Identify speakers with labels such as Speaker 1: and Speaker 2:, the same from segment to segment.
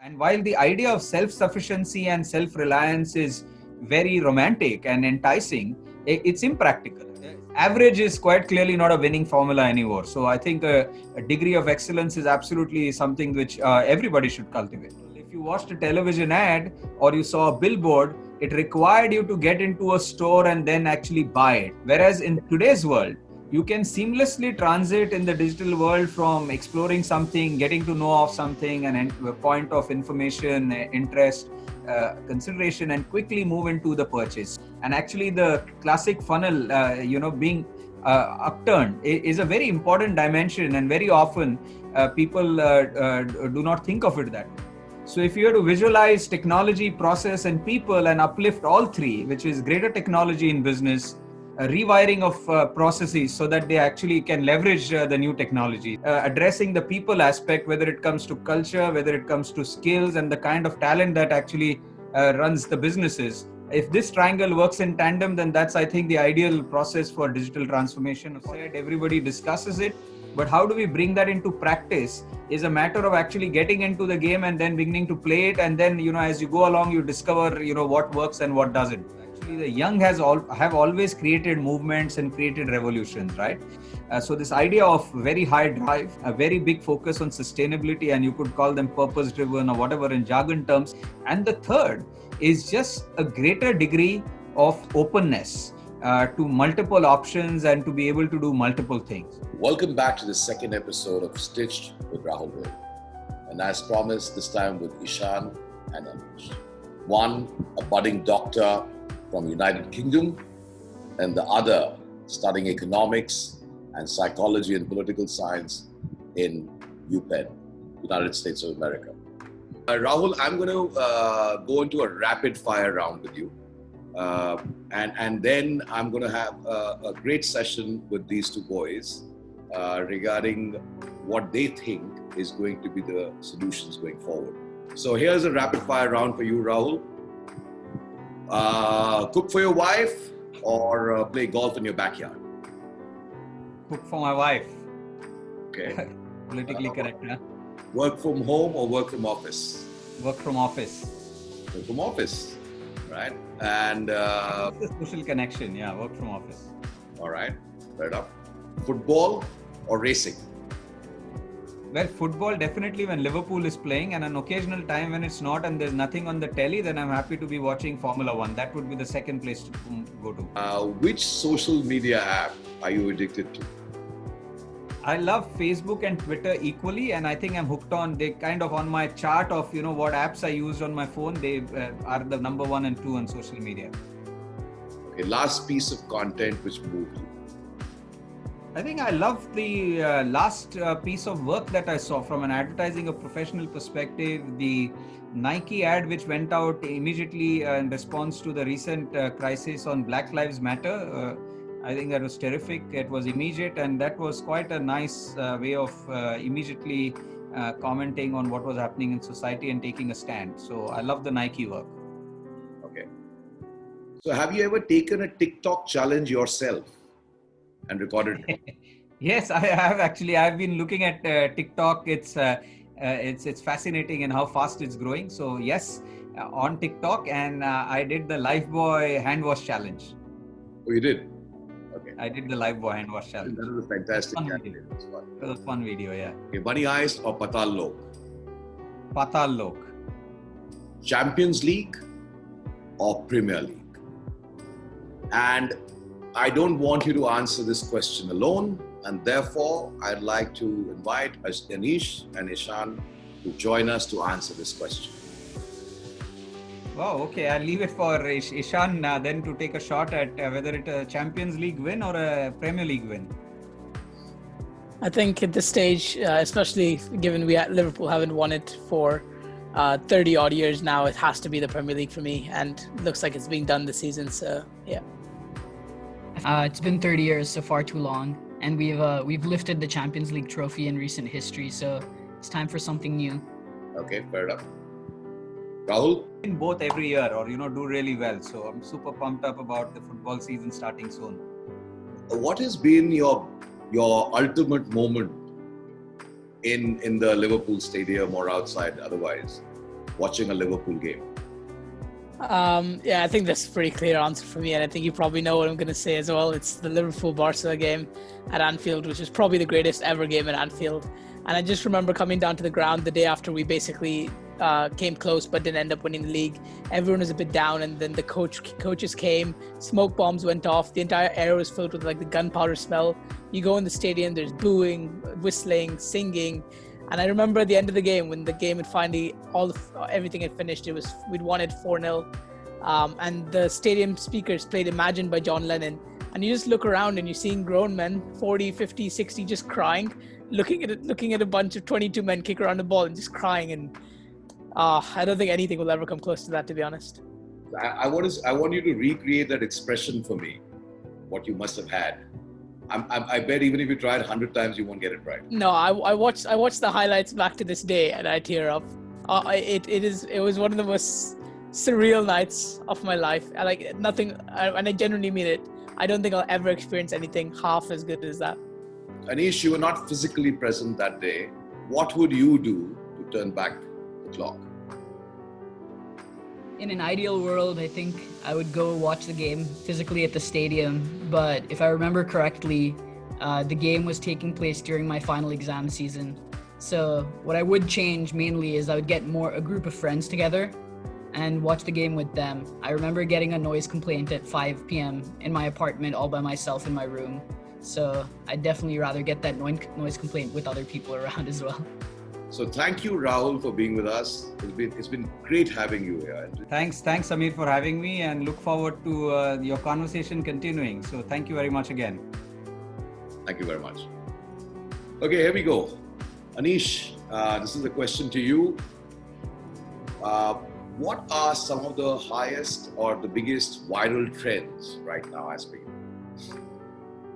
Speaker 1: And while the idea of self-sufficiency and self-reliance is very romantic and enticing, it's impractical. Average is quite clearly not a winning formula anymore. So I think a degree of excellence is absolutely something which everybody should cultivate. If you watched a television ad or you saw a billboard, it required you to get into a store and then actually buy it. Whereas in today's world, you can seamlessly transit in the digital world from exploring something, getting to know of something, and a point of information, interest, consideration, and quickly move into the purchase. And actually, the classic funnel, being upturned is a very important dimension, and very often people do not think of it that way. So if you have to visualize technology, process, and people and uplift all three, which is greater technology in business, rewiring of processes so that they actually can leverage the new technology, addressing the people aspect, whether it comes to culture, whether it comes to skills and the kind of talent that actually runs the businesses. If this triangle works in tandem, then that's, I think, the ideal process for digital transformation. Everybody discusses it, but how do we bring that into practice is a matter of actually getting into the game and then beginning to play it. And then, as you go along, you discover, what works and what doesn't. The young have always created movements and created revolutions, right? So this idea of very high drive, a very big focus on sustainability, and you could call them purpose driven or whatever in jargon terms. And the third is just a greater degree of openness to multiple options and to be able to do multiple things.
Speaker 2: Welcome back to the second episode of Stch'd with Rahul. And as promised, this time with Ishan and Anish. One, a budding doctor from United Kingdom, and the other studying economics and psychology and political science in UPenn, United States of America. Rahul, I'm going to go into a rapid fire round with you. And then I'm going to have a great session with these two boys regarding what they think is going to be the solutions going forward. So here's a rapid fire round for you, Rahul. Cook for your wife or play golf in your backyard?
Speaker 1: Cook for my wife.
Speaker 2: Okay.
Speaker 1: Politically correct, huh?
Speaker 2: Work from home or work from office?
Speaker 1: Work from office.
Speaker 2: Work from office, right? And
Speaker 1: the social connection, yeah, work from office.
Speaker 2: All right, fair enough. Football or racing?
Speaker 1: Well, football definitely when Liverpool is playing, and an occasional time when it's not and there's nothing on the telly, then I'm happy to be watching Formula One. That would be the second place to go to.
Speaker 2: Which social media app are you addicted to?
Speaker 1: I love Facebook and Twitter equally, and I think I'm hooked on. They kind of on my chart of what apps I use on my phone. They are the number 1 and 2 on social media.
Speaker 2: Okay, last piece of content which moved you.
Speaker 1: I think I love the last piece of work that I saw from an advertising or professional perspective. The Nike ad which went out immediately in response to the recent crisis on Black Lives Matter. I think that was terrific. It was immediate, and that was quite a nice way of immediately commenting on what was happening in society and taking a stand. So I love the Nike work.
Speaker 2: Okay. So have you ever taken a TikTok challenge yourself and recorded it?
Speaker 1: Yes, I have actually. I've been looking at TikTok. It's fascinating and how fast it's growing. So yes, on TikTok, and I did the Lifebuoy hand wash challenge.
Speaker 2: Oh, you did? Okay.
Speaker 1: I did the Lifebuoy hand wash challenge.
Speaker 2: That was a fantastic challenge.
Speaker 1: It was a fun video, yeah.
Speaker 2: Okay, Bunny Heist or Patal Lok?
Speaker 1: Patal Lok.
Speaker 2: Champions League or Premier League? And I don't want you to answer this question alone, and therefore I'd like to invite Anish and Ishan to join us to answer this question.
Speaker 1: Wow, okay, I'll leave it for Ishan then to take a shot at whether it's a Champions League win or a Premier League win.
Speaker 3: I think at this stage, especially given we at Liverpool haven't won it for 30 odd years now, it has to be the Premier League for me, and it looks like it's being done this season, so yeah.
Speaker 4: It's been 30 years, so far too long, and we've lifted the Champions League trophy in recent history, so it's time for something new.
Speaker 2: Okay, fair enough. Rahul?
Speaker 1: In both every year, or do really well, so I'm super pumped up about the football season starting soon.
Speaker 2: What has been your ultimate moment in the Liverpool stadium or outside otherwise? watching a Liverpool game?
Speaker 3: Yeah, I think that's a pretty clear answer for me, and I think you probably know what I'm going to say as well. It's the Liverpool-Barca game at Anfield, which is probably the greatest ever game at Anfield. And I just remember coming down to the ground the day after we basically came close but didn't end up winning the league. Everyone was a bit down, and then the coaches came, smoke bombs went off, the entire air was filled with like the gunpowder smell. You go in the stadium, there's booing, whistling, singing. And I remember at the end of the game, when the game had finally, everything had finished, we'd won it 4-0. And the stadium speakers played Imagine by John Lennon. And you just look around and you're seeing grown men, 40, 50, 60, just crying, looking at a bunch of 22 men kick around the ball and just crying. And I don't think anything will ever come close to that, to be honest.
Speaker 2: I want you to recreate that expression for me, what you must have had. I bet even if you try it 100 times, you won't get it right.
Speaker 3: No, I watched the highlights back to this day and I tear up. It was one of the most surreal nights of my life. And I genuinely mean it. I don't think I'll ever experience anything half as good as that.
Speaker 2: Anish, you were not physically present that day. What would you do to turn back the clock?
Speaker 4: In an ideal world, I think I would go watch the game physically at the stadium. But if I remember correctly, the game was taking place during my final exam season. So what I would change mainly is I would get a group of friends together and watch the game with them. I remember getting a noise complaint at 5 p.m. in my apartment all by myself in my room. So I'd definitely rather get that noise complaint with other people around as well.
Speaker 2: So thank you, Rahul, for being with us. It's been great having you here.
Speaker 1: Thanks, Samir, for having me, and look forward to your conversation continuing. So thank you very much again.
Speaker 2: Thank you very much. Okay, here we go. Anish, this is a question to you. What are some of the highest or the biggest viral trends right now as per you?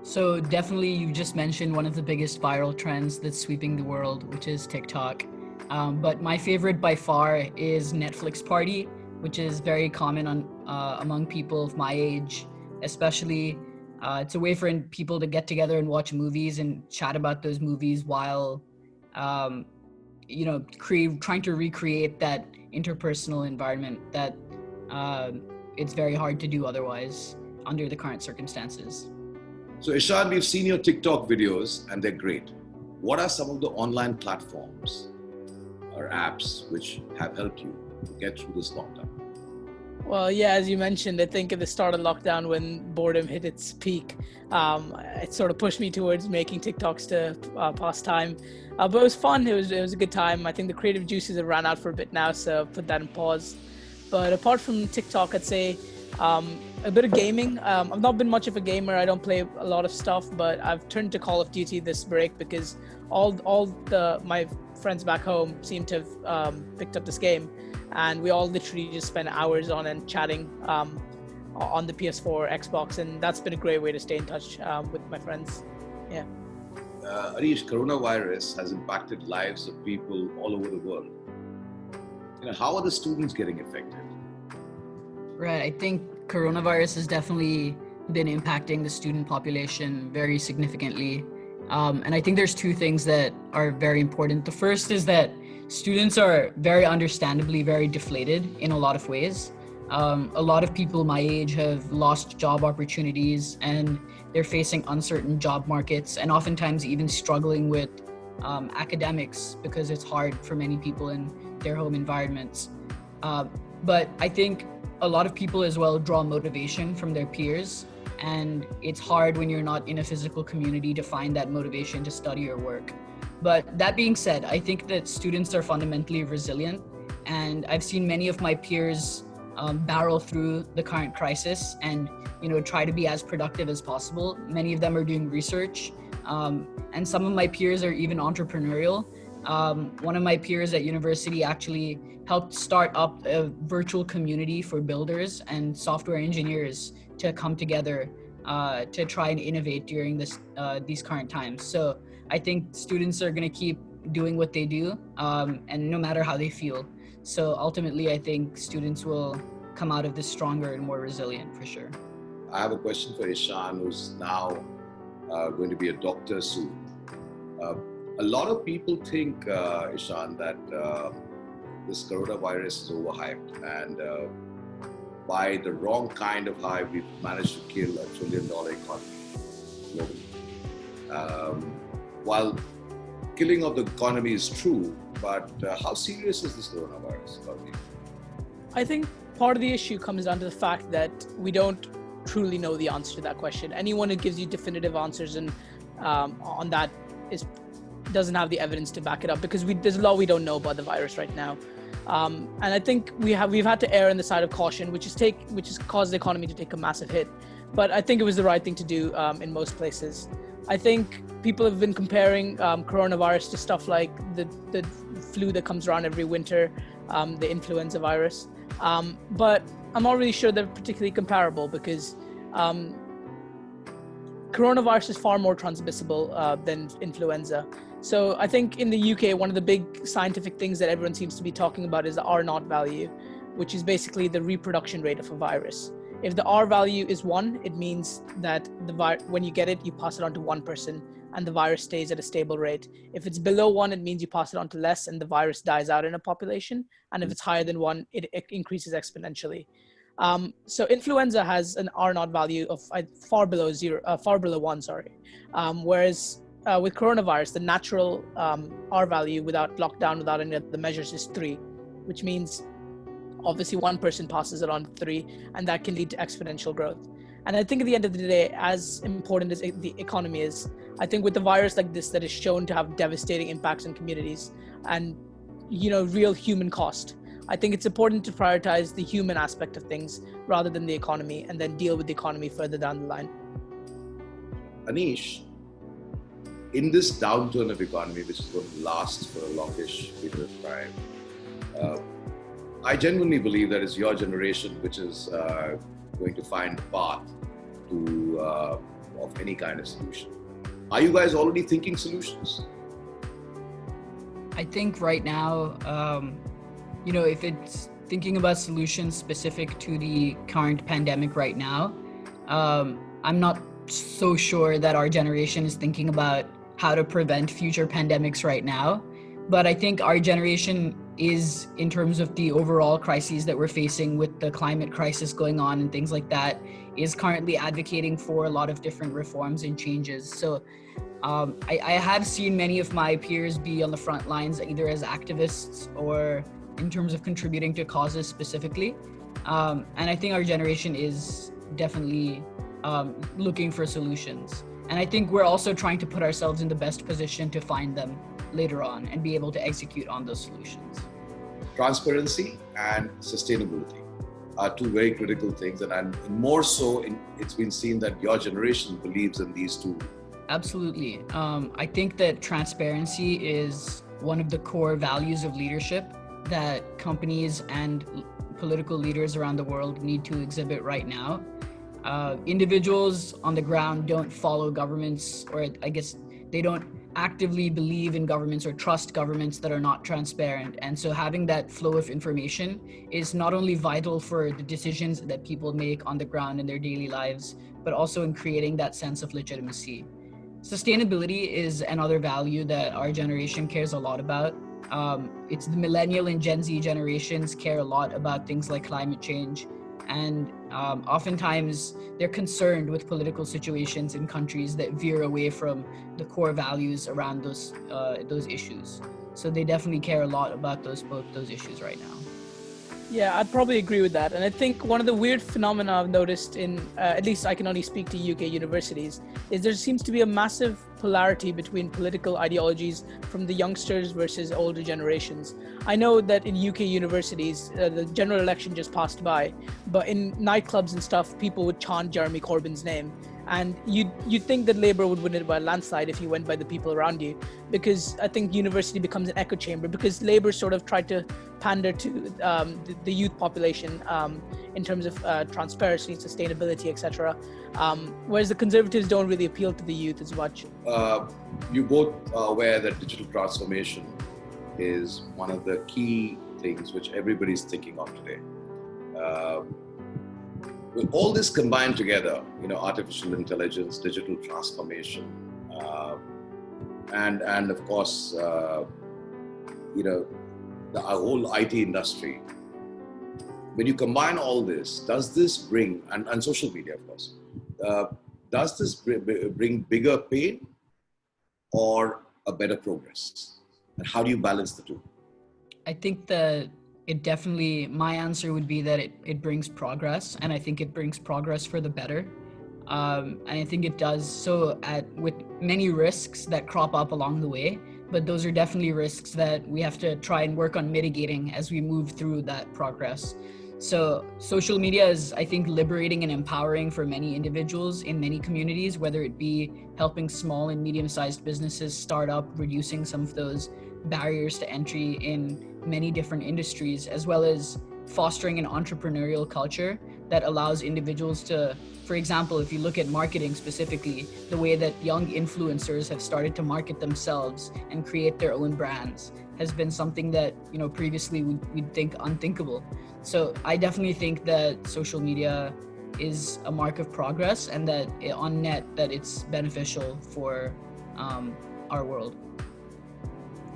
Speaker 4: So definitely you just mentioned one of the biggest viral trends that's sweeping the world, which is TikTok. But my favorite by far is Netflix Party, which is very common among people of my age, especially it's a way for people to get together and watch movies and chat about those movies while, trying to recreate that interpersonal environment that it's very hard to do otherwise under the current circumstances.
Speaker 2: So Ishan, we've seen your TikTok videos and they're great. What are some of the online platforms or apps which have helped you to get through this lockdown?
Speaker 3: Well, yeah, as you mentioned, I think at the start of lockdown when boredom hit its peak, it sort of pushed me towards making TikToks to pass time. But it was fun. It was a good time. I think the creative juices have ran out for a bit now, so put that in pause. But apart from TikTok, I'd say a bit of gaming. I've not been much of a gamer. I don't play a lot of stuff, but I've turned to Call of Duty this break because my friends back home seem to have picked up this game, and we all literally just spend hours on and chatting on the PS4, Xbox, and that's been a great way to stay in touch with my friends. Yeah.
Speaker 2: Anish, coronavirus has impacted lives of people all over the world. How are the students getting affected?
Speaker 4: Right, I think coronavirus has definitely been impacting the student population very significantly. And I think there's two things that are very important. The first is that students are very understandably very deflated in a lot of ways. A lot of people my age have lost job opportunities and they're facing uncertain job markets and oftentimes even struggling with academics because it's hard for many people in their home environments. But I think a lot of people as well draw motivation from their peers, and it's hard when you're not in a physical community to find that motivation to study or work. But that being said, I think that students are fundamentally resilient, and I've seen many of my peers barrel through the current crisis and try to be as productive as possible. Many of them are doing research, and some of my peers are even entrepreneurial. One of my peers at university actually helped start up a virtual community for builders and software engineers to come together to try and innovate during these current times. So I think students are going to keep doing what they do, and no matter how they feel. So ultimately, I think students will come out of this stronger and more resilient for sure.
Speaker 2: I have a question for Ishan, who's now going to be a doctor soon. A lot of people think, Ishan, that this coronavirus is overhyped, and by the wrong kind of hype, we've managed to kill $1 trillion economy globally. While killing of the economy is true, but how serious is this coronavirus?
Speaker 3: I think part of the issue comes down to the fact that we don't truly know the answer to that question. Anyone who gives you definitive answers and on that doesn't have the evidence to back it up, because there's a lot we don't know about the virus right now. And I think we've had to err on the side of caution, which has caused the economy to take a massive hit. But I think it was the right thing to do in most places. I think people have been comparing coronavirus to stuff like the flu that comes around every winter, the influenza virus. But I'm not really sure they're particularly comparable, because coronavirus is far more transmissible than influenza. So I think in the UK, one of the big scientific things that everyone seems to be talking about is the R0 value, which is basically the reproduction rate of a virus. If the R value is 1, it means that when you get it, you pass it on to one person and the virus stays at a stable rate. If it's below 1, it means you pass it on to less and the virus dies out in a population. And if it's higher than 1, it increases exponentially. So influenza has an R0 value of far below 1, whereas with coronavirus, the natural R value without lockdown, without any of the measures, is 3, which means obviously one person passes it on to 3, and that can lead to exponential growth. And I think at the end of the day, as important as the economy is, I think with a virus like this that is shown to have devastating impacts on communities and real human cost, I think it's important to prioritize the human aspect of things rather than the economy, and then deal with the economy further down the line.
Speaker 2: Anish, in this downturn of economy, which is going to last for a longish period of time, I genuinely believe that it's your generation which is going to find the path to of any kind of solution. Are you guys already thinking solutions?
Speaker 4: I think right now, if it's thinking about solutions specific to the current pandemic right now, I'm not so sure that our generation is thinking about how to prevent future pandemics right now. But I think our generation is, in terms of the overall crises that we're facing with the climate crisis going on and things like that, is currently advocating for a lot of different reforms and changes. So I have seen many of my peers be on the front lines, either as activists or in terms of contributing to causes specifically. And I think our generation is definitely looking for solutions. And I think we're also trying to put ourselves in the best position to find them later on and be able to execute on those solutions.
Speaker 2: Transparency and sustainability are two very critical things, and more so, it's been seen that your generation believes in these two.
Speaker 4: Absolutely. I think that transparency is one of the core values of leadership that companies and political leaders around the world need to exhibit right now. Individuals on the ground don't follow governments, or I guess they don't actively believe in governments or trust governments that are not transparent. And so having that flow of information is not only vital for the decisions that people make on the ground in their daily lives, but also in creating that sense of legitimacy. Sustainability is another value that our generation cares a lot about. It's the millennial and Gen Z generations care a lot about things like climate change. And oftentimes they're concerned with political situations in countries that veer away from the core values around those issues. So they definitely care a lot about both those issues right now.
Speaker 3: Yeah, I'd probably agree with that. And I think one of the weird phenomena I've noticed in, at least I can only speak to UK universities, is there seems to be a massive polarity between political ideologies from the youngsters versus older generations. I know that in UK universities, the general election just passed by, but in nightclubs and stuff, people would chant Jeremy Corbyn's name. And you'd think that Labour would win it by a landslide if you went by the people around you, because I think university becomes an echo chamber, because Labour sort of tried to pander to the youth population in terms of transparency, sustainability, etc. Whereas the Conservatives don't really appeal to the youth as much.
Speaker 2: You both are aware that digital transformation is one of the key things which everybody's thinking of today. With all this combined together, artificial intelligence, digital transformation, and of course, the whole IT industry. When you combine all this, does this bring, and social media, of course, does this bring bigger pain or a better progress? And how do you balance the two?
Speaker 4: I think that it definitely, my answer would be that it brings progress, and I think it brings progress for the better. And I think it does so with many risks that crop up along the way, but those are definitely risks that we have to try and work on mitigating as we move through that progress. So social media is, I think, liberating and empowering for many individuals in many communities, whether it be helping small and medium-sized businesses start up, reducing some of those barriers to entry in many different industries, as well as fostering an entrepreneurial culture that allows individuals to, for example, if you look at marketing specifically, the way that young influencers have started to market themselves and create their own brands has been something that, previously we'd think unthinkable. So I definitely think that social media is a mark of progress, and that on net that it's beneficial for our world.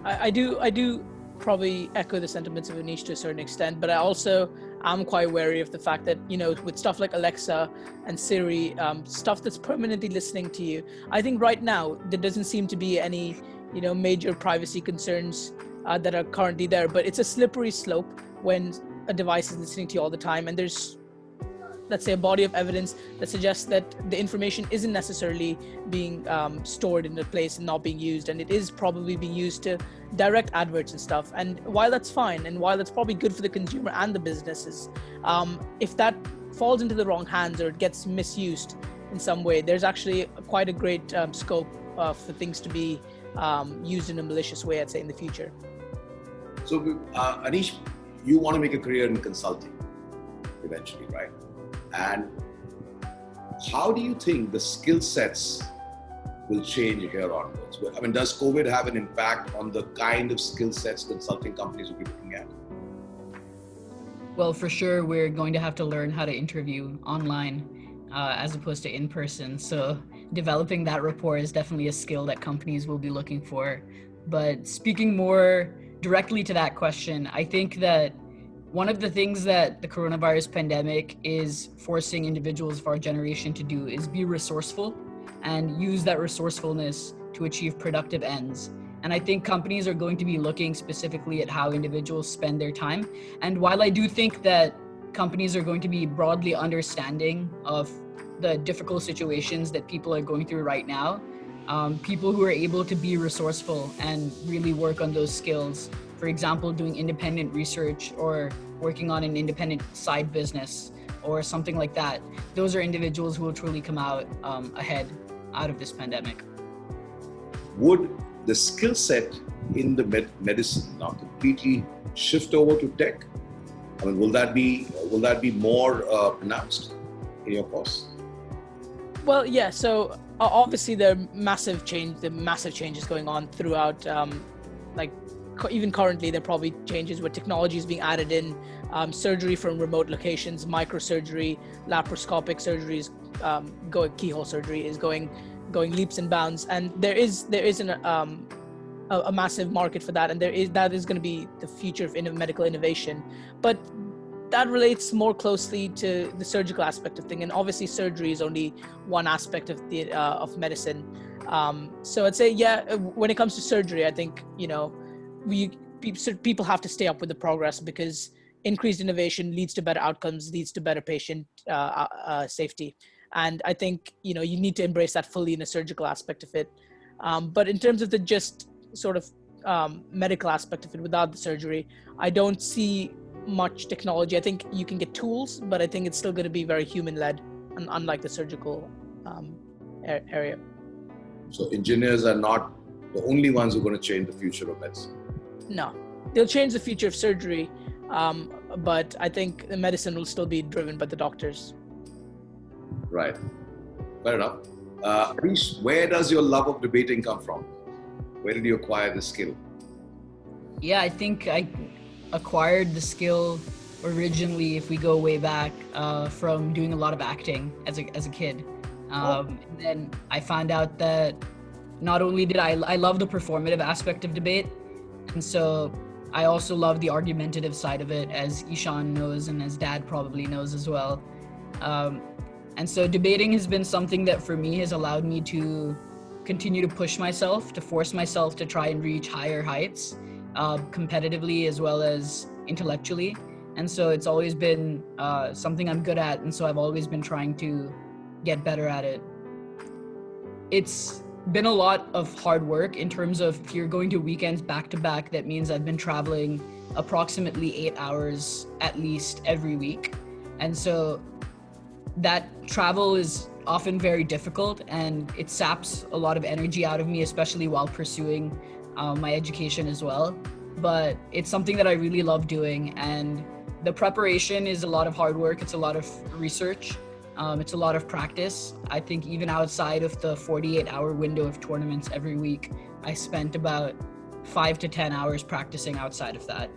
Speaker 3: I do probably echo the sentiments of Anish to a certain extent, but I also am quite wary of the fact that, with stuff like Alexa and Siri, stuff that's permanently listening to you, I think right now there doesn't seem to be any, major privacy concerns that are currently there, but it's a slippery slope when a device is listening to you all the time, and there's, let's say, a body of evidence that suggests that the information isn't necessarily being stored in a place and not being used, and it is probably being used to direct adverts and stuff. And while that's fine, and while that's probably good for the consumer and the businesses, if that falls into the wrong hands or it gets misused in some way, there's actually quite a great scope for things to be used in a malicious way, I'd say, in the future.
Speaker 2: So, Anish, you want to make a career in consulting eventually, right? And how do you think the skill sets will change here onwards? I mean, does COVID have an impact on the kind of skill sets consulting companies will be looking at?
Speaker 4: Well, for sure, we're going to have to learn how to interview online as opposed to in person. So developing that rapport is definitely a skill that companies will be looking for. But speaking more directly to that question, I think that one of the things that the coronavirus pandemic is forcing individuals of our generation to do is be resourceful and use that resourcefulness to achieve productive ends. And I think companies are going to be looking specifically at how individuals spend their time. And while I do think that companies are going to be broadly understanding of the difficult situations that people are going through right now, people who are able to be resourceful and really work on those skills, for example, doing independent research or working on an independent side business or something like that, those are individuals who will truly come out ahead out of this pandemic.
Speaker 2: Would the skill set in the medicine now completely shift over to tech? I mean, will that be more pronounced in your course?
Speaker 3: Well, yeah. So obviously there are massive changes going on throughout. Even currently, there are probably changes where technology is being added in, surgery from remote locations, microsurgery, laparoscopic surgeries, keyhole surgery is going leaps and bounds, and there is a massive market for that, and that is going to be the future of medical innovation. But that relates more closely to the surgical aspect of things, and obviously surgery is only one aspect of the of medicine. So I'd say, yeah, when it comes to surgery, I think people have to stay up with the progress, because increased innovation leads to better outcomes, leads to better patient safety. And I think, you need to embrace that fully in the surgical aspect of it. But in terms of the just sort of medical aspect of it without the surgery, I don't see much technology. I think you can get tools, but I think it's still going to be very human-led, unlike the surgical area.
Speaker 2: So engineers are not the only ones who are going to change the future of medicine.
Speaker 3: No, they'll change the future of surgery, but I think the medicine will still be driven by the doctors.
Speaker 2: Right. Fair enough. Anish, where does your love of debating come from? Where did you acquire this skill?
Speaker 4: Yeah, I think I acquired the skill originally, if we go way back, from doing a lot of acting as a kid. And then I found out that not only did I love the performative aspect of debate, and so I also love the argumentative side of it, as Ishan knows and as Dad probably knows as well. And so debating has been something that for me has allowed me to continue to push myself, to force myself to try and reach higher heights, competitively as well as intellectually. And so it's always been something I'm good at, and so I've always been trying to get better at it. It's been a lot of hard work in terms of if you're going to weekends back to back, that means I've been traveling approximately 8 hours at least every week. And so that travel is often very difficult, and it saps a lot of energy out of me, especially while pursuing my education as well. But it's something that I really love doing, and the preparation is a lot of hard work. It's a lot of research. It's a lot of practice. I think even outside of the 48-hour window of tournaments every week, I spent about 5 to 10 hours practicing outside of that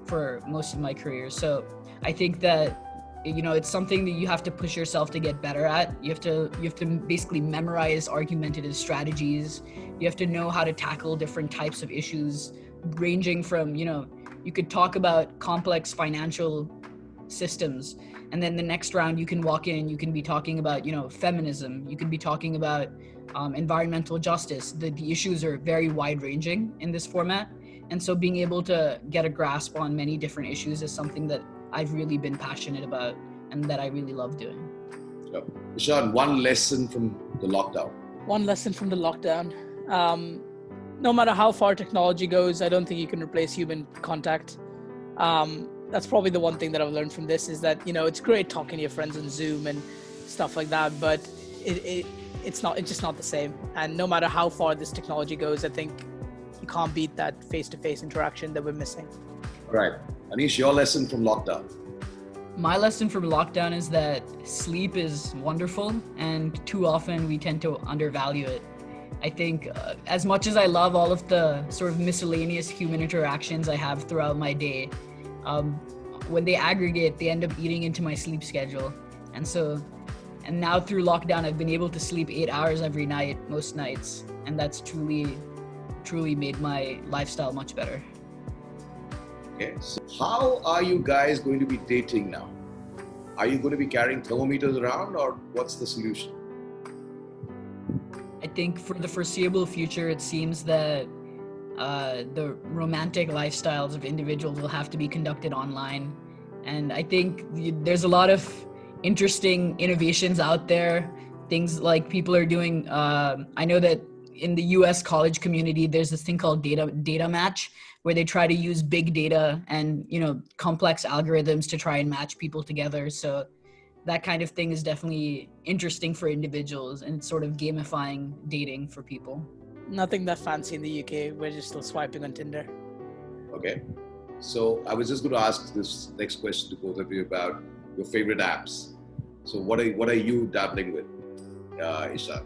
Speaker 4: for most of my career. So I think that, you know, it's something that you have to push yourself to get better at. You have to basically memorize argumentative strategies. You have to know how to tackle different types of issues, ranging from, you know, you could talk about complex financial systems, and then the next round you can walk in and you can be talking about, you know, feminism. You could be talking about environmental justice. The issues are very wide ranging in this format. And so being able to get a grasp on many different issues is something that I've really been passionate about and that I really love doing.
Speaker 2: Yep. Ishan, one lesson from the lockdown.
Speaker 3: One lesson from the lockdown. No matter how far technology goes, I don't think you can replace human contact. That's probably the one thing that I've learned from this, is that, you know, it's great talking to your friends on Zoom and stuff like that, but it's just not the same. And no matter how far this technology goes, I think you can't beat that face-to-face interaction that we're missing.
Speaker 2: Right. Anish, your lesson from lockdown.
Speaker 4: My lesson from lockdown is that sleep is wonderful, and too often we tend to undervalue it. I think as much as I love all of the sort of miscellaneous human interactions I have throughout my day, when they aggregate, they end up eating into my sleep schedule. And now through lockdown, I've been able to sleep 8 hours every night, most nights. And that's truly made my lifestyle much better.
Speaker 2: Okay. So how are you guys going to be dating now? Are you going to be carrying thermometers around, or what's the solution?
Speaker 4: I think for the foreseeable future, it seems that the romantic lifestyles of individuals will have to be conducted online. And I think there's a lot of interesting innovations out there. Things like people are doing, I know that in the US college community, there's this thing called data match, where they try to use big data and, you know, complex algorithms to try and match people together. So that kind of thing is definitely interesting for individuals, and it's sort of gamifying dating for people.
Speaker 3: Nothing that fancy in the UK. We're just still swiping on Tinder.
Speaker 2: Okay. So I was just going to ask this next question to both of you about your favorite apps. So what are you dabbling with, Ishan?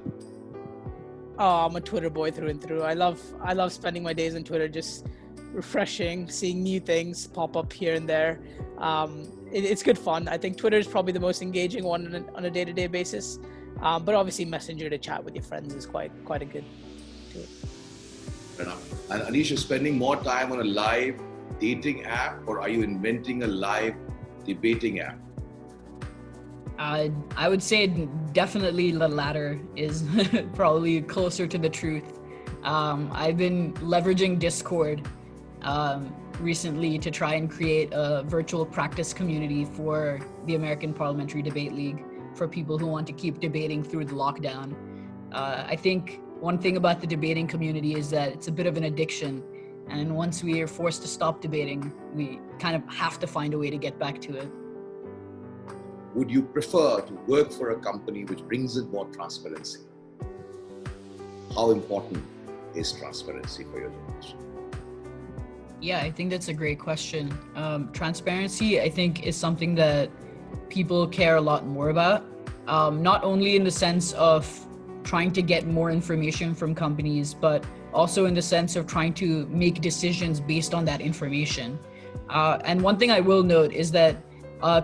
Speaker 3: Oh, I'm a Twitter boy through and through. I love spending my days on Twitter, just refreshing, seeing new things pop up here and there. It's good fun. I think Twitter is probably the most engaging one on a day-to-day basis. But obviously Messenger to chat with your friends is quite a good tool.
Speaker 2: Fair enough. And Anish, you're spending more time on a live dating app, or are you inventing a live debating app?
Speaker 4: I would say definitely the latter is probably closer to the truth. I've been leveraging Discord recently to try and create a virtual practice community for the American Parliamentary Debate League for people who want to keep debating through the lockdown. I think one thing about the debating community is that it's a bit of an addiction. And once we are forced to stop debating, we kind of have to find a way to get back to it.
Speaker 2: Would you prefer to work for a company which brings in more transparency? How important is transparency for your generation?
Speaker 4: Yeah, I think that's a great question. Transparency, I think, is something that people care a lot more about. Not only in the sense of trying to get more information from companies, but also in the sense of trying to make decisions based on that information. And one thing I will note is that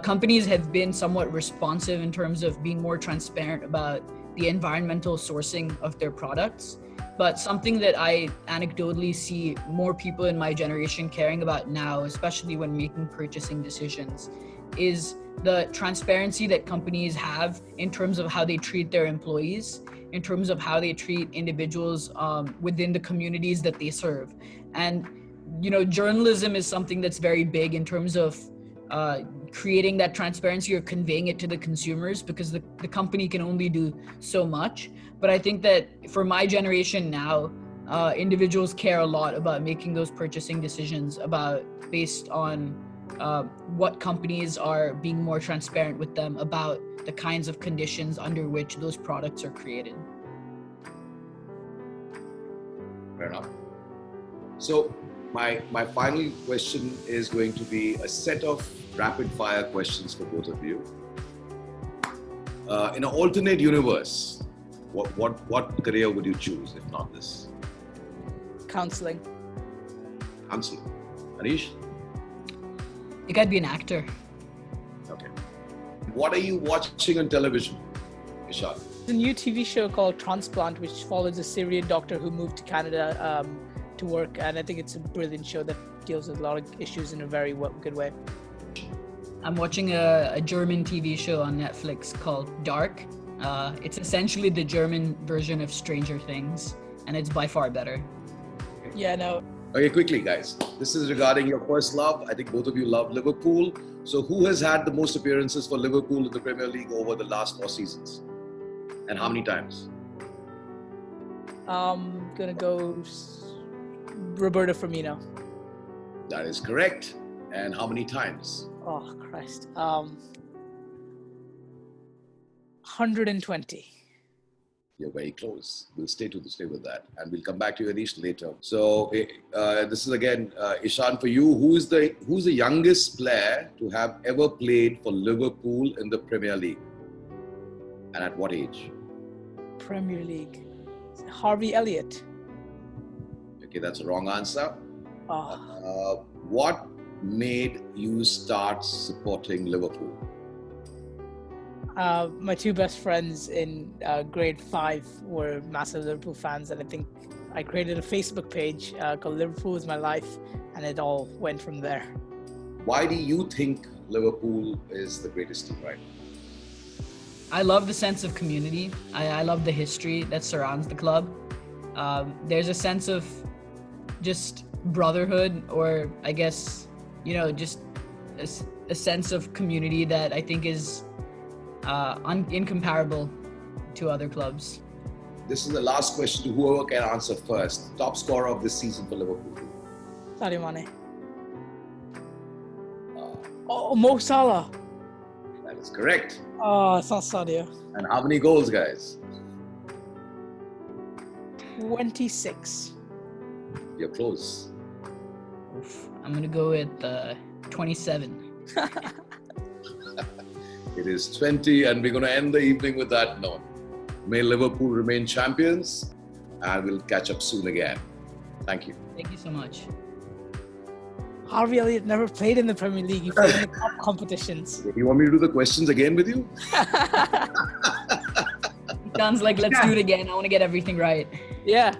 Speaker 4: companies have been somewhat responsive in terms of being more transparent about the environmental sourcing of their products. But something that I anecdotally see more people in my generation caring about now, especially when making purchasing decisions, is the transparency that companies have in terms of how they treat their employees, in terms of how they treat individuals within the communities that they serve. And, journalism is something that's very big in terms of creating that transparency or conveying it to the consumers, because the company can only do so much. But I think that for my generation now, individuals care a lot about making those purchasing decisions based on what companies are being more transparent with them about the kinds of conditions under which those products are created.
Speaker 2: Fair enough. So my final question is going to be a set of rapid fire questions for both of you. In an alternate universe, what career would you choose if not this?
Speaker 3: Counseling.
Speaker 2: Counseling. Anish?
Speaker 4: I think I'd be an actor.
Speaker 2: Okay. What are you watching on television, Ishan?
Speaker 3: There's a new TV show called Transplant, which follows a Syrian doctor who moved to Canada to work, and I think it's a brilliant show that deals with a lot of issues in a very good way.
Speaker 4: I'm watching a German TV show on Netflix called Dark. It's essentially the German version of Stranger Things, and it's by far better.
Speaker 3: Yeah, no.
Speaker 2: Okay, quickly, guys. This is regarding your first love. I think both of you love Liverpool. So who has had the most appearances for Liverpool in the Premier League over the last 4 seasons? And how many times?
Speaker 3: Gonna go Roberto Firmino.
Speaker 2: That is correct. And how many times?
Speaker 3: Oh, Christ. 120.
Speaker 2: You're very close. We'll stay with that. And we'll come back to you, Anish, later. So this is again, Ishan, for you. Who's the youngest player to have ever played for Liverpool in the Premier League? And at what age?
Speaker 3: Premier League. Harvey Elliott.
Speaker 2: Okay, that's a wrong answer.
Speaker 3: Oh.
Speaker 2: What made you start supporting Liverpool?
Speaker 3: My 2 best friends in grade 5 were massive Liverpool fans, and I think I created a Facebook page called Liverpool is My Life, and it all went from there.
Speaker 2: Why do you think Liverpool is the greatest team, right?
Speaker 4: I love the sense of community. I love the history that surrounds the club. There's a sense of just brotherhood, or I guess, just a sense of community that I think is incomparable to other clubs.
Speaker 2: This is the last question to whoever can answer first. Top scorer of this season for Liverpool.
Speaker 3: Sadio Mane. Mo Salah.
Speaker 2: That is correct.
Speaker 3: Oh, it's not Sadio.
Speaker 2: And how many goals, guys?
Speaker 3: 26.
Speaker 2: You're close.
Speaker 4: Oof. I'm going to go with 27.
Speaker 2: It is 20, and we're going to end the evening with that note. May Liverpool remain champions, and we'll catch up soon again. Thank you.
Speaker 4: Thank you so much.
Speaker 3: Harvey Elliott never played in the Premier League. He played in the cup competitions.
Speaker 2: You want me to do the questions again with you?
Speaker 4: Sounds like let's do it again. I want to get everything right.
Speaker 3: Yeah.